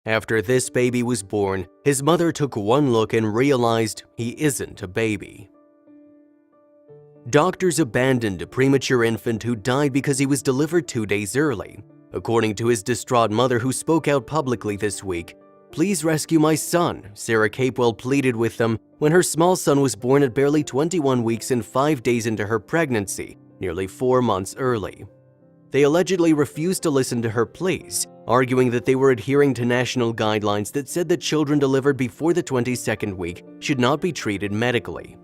After this baby was born, his mother took one look and realized he isn't a baby. Doctors abandoned a premature infant who died because he was delivered 2 days early. According to his distraught mother, who spoke out publicly this week, "Please rescue my son," Sarah Capewell pleaded with them when her small son was born at barely 21 weeks and 5 days into her pregnancy, nearly 4 months early. They allegedly refused to listen to her pleas, arguing that they were adhering to national guidelines that said that children delivered before the 22nd week should not be treated medically.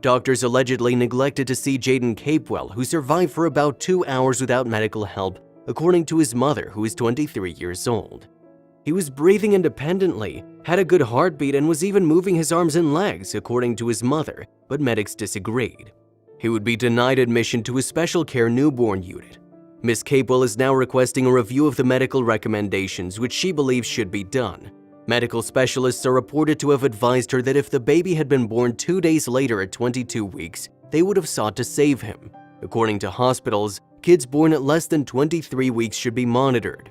Doctors allegedly neglected to see Jaden Capewell, who survived for about 2 hours without medical help, according to his mother, who is 23 years old. He was breathing independently, had a good heartbeat, and was even moving his arms and legs, according to his mother, but medics disagreed. He would be denied admission to a special care newborn unit. Ms. Capewell is now requesting a review of the medical recommendations, which she believes should be done. Medical specialists are reported to have advised her that if the baby had been born 2 days later at 22 weeks, they would have sought to save him. According to hospitals, kids born at less than 23 weeks should be monitored.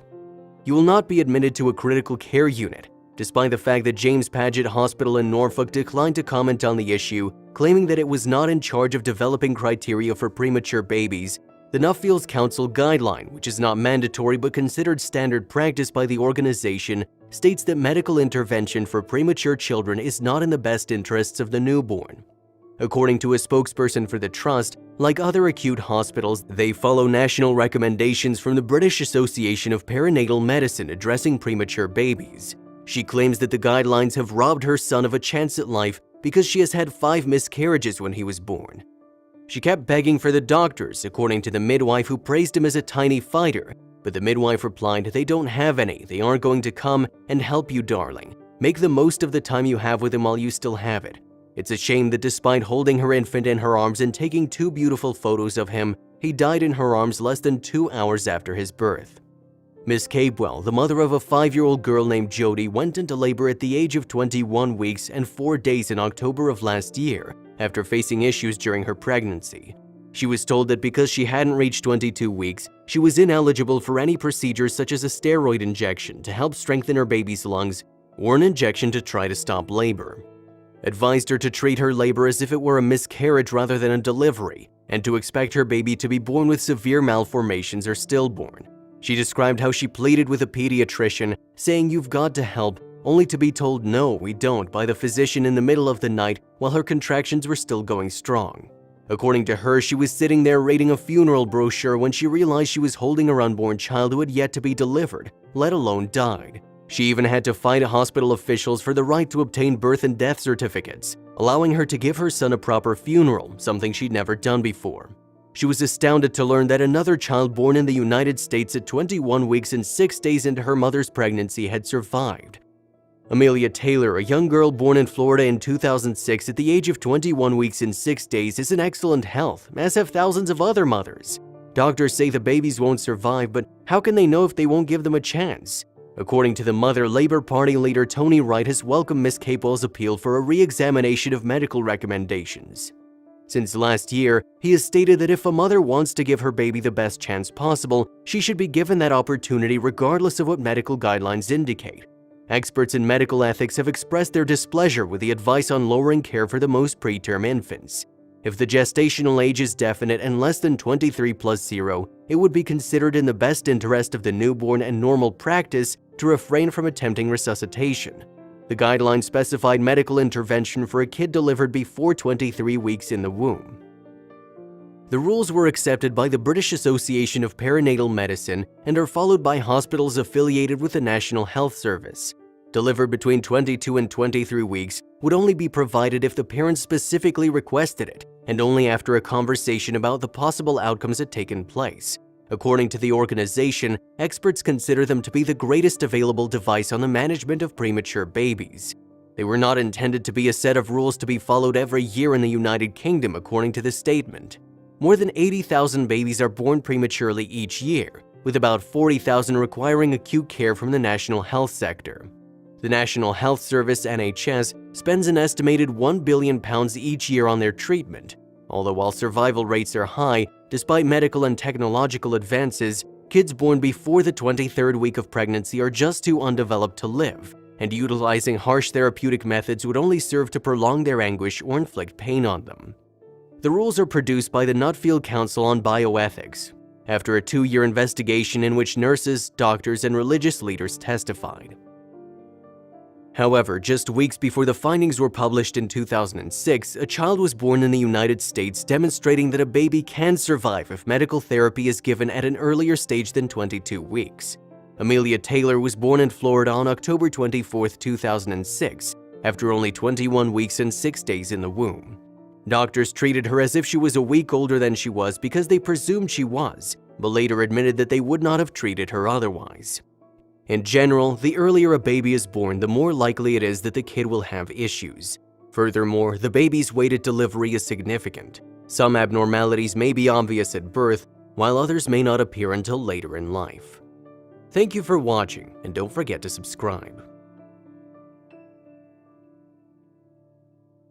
You will not be admitted to a critical care unit, despite the fact that James Paget Hospital in Norfolk declined to comment on the issue, claiming that it was not in charge of developing criteria for premature babies. The Nuffields Council guideline, which is not mandatory but considered standard practice by the organization, states that medical intervention for premature children is not in the best interests of the newborn. According to a spokesperson for the trust, like other acute hospitals, they follow national recommendations from the British Association of Perinatal Medicine addressing premature babies. She claims that the guidelines have robbed her son of a chance at life because she has had 5 miscarriages when he was born. She kept begging for the doctors, according to the midwife, who praised him as a tiny fighter, but the midwife replied, "They don't have any. They aren't going to come and help you, darling. Make the most of the time you have with him while you still have it." It's a shame that despite holding her infant in her arms and taking 2 beautiful photos of him, he died in her arms less than 2 hours after his birth. Ms. Capewell, the mother of a 5-year-old girl named Jody, went into labor at the age of 21 weeks and 4 days in October of last year, after facing issues during her pregnancy. She was told that because she hadn't reached 22 weeks, she was ineligible for any procedures such as a steroid injection to help strengthen her baby's lungs or an injection to try to stop labor. Advised her to treat her labor as if it were a miscarriage rather than a delivery, and to expect her baby to be born with severe malformations or stillborn. She described how she pleaded with a pediatrician, saying, "You've got to help," only to be told, "No, we don't," by the physician in the middle of the night while her contractions were still going strong. According to her, she was sitting there reading a funeral brochure when she realized she was holding her unborn child who had yet to be delivered, let alone died. She even had to fight hospital officials for the right to obtain birth and death certificates, allowing her to give her son a proper funeral, something she'd never done before. She was astounded to learn that another child born in the United States at 21 weeks and 6 days into her mother's pregnancy had survived. Amelia Taylor, a young girl born in Florida in 2006 at the age of 21 weeks and 6 days, is in excellent health, as have thousands of other mothers. Doctors say the babies won't survive, but how can they know if they won't give them a chance? According to the mother, Labour Party leader Tony Wright has welcomed Ms. Capewell's appeal for a re-examination of medical recommendations. Since last year, he has stated that if a mother wants to give her baby the best chance possible, she should be given that opportunity regardless of what medical guidelines indicate. Experts in medical ethics have expressed their displeasure with the advice on lowering care for the most preterm infants. If the gestational age is definite and less than 23+0, it would be considered in the best interest of the newborn and normal practice to refrain from attempting resuscitation. The guidelines specified medical intervention for a kid delivered before 23 weeks in the womb. The rules were accepted by the British Association of Perinatal Medicine and are followed by hospitals affiliated with the National Health Service. Delivered between 22 and 23 weeks would only be provided if the parent specifically requested it, and only after a conversation about the possible outcomes had taken place. According to the organization, experts consider them to be the greatest available device on the management of premature babies. They were not intended to be a set of rules to be followed every year in the United Kingdom, according to the statement. More than 80,000 babies are born prematurely each year, with about 40,000 requiring acute care from the national health sector. The National Health Service (NHS) spends an estimated £1 billion each year on their treatment. Although while survival rates are high, despite medical and technological advances, Kids born before the 23rd week of pregnancy are just too undeveloped to live, and utilizing harsh therapeutic methods would only serve to prolong their anguish or inflict pain on them. The rules are produced by the Nutfield Council on Bioethics, after a 2-year investigation in which nurses, doctors, and religious leaders testified. However, just weeks before the findings were published in 2006, a child was born in the United States demonstrating that a baby can survive if medical therapy is given at an earlier stage than 22 weeks. Amelia Taylor was born in Florida on October 24, 2006, after only 21 weeks and 6 days in the womb. Doctors treated her as if she was a week older than she was because they presumed she was, but later admitted that they would not have treated her otherwise. In general, the earlier a baby is born, the more likely it is that the kid will have issues. Furthermore, the baby's weight at delivery is significant. Some abnormalities may be obvious at birth, while others may not appear until later in life. Thank you for watching, and don't forget to subscribe.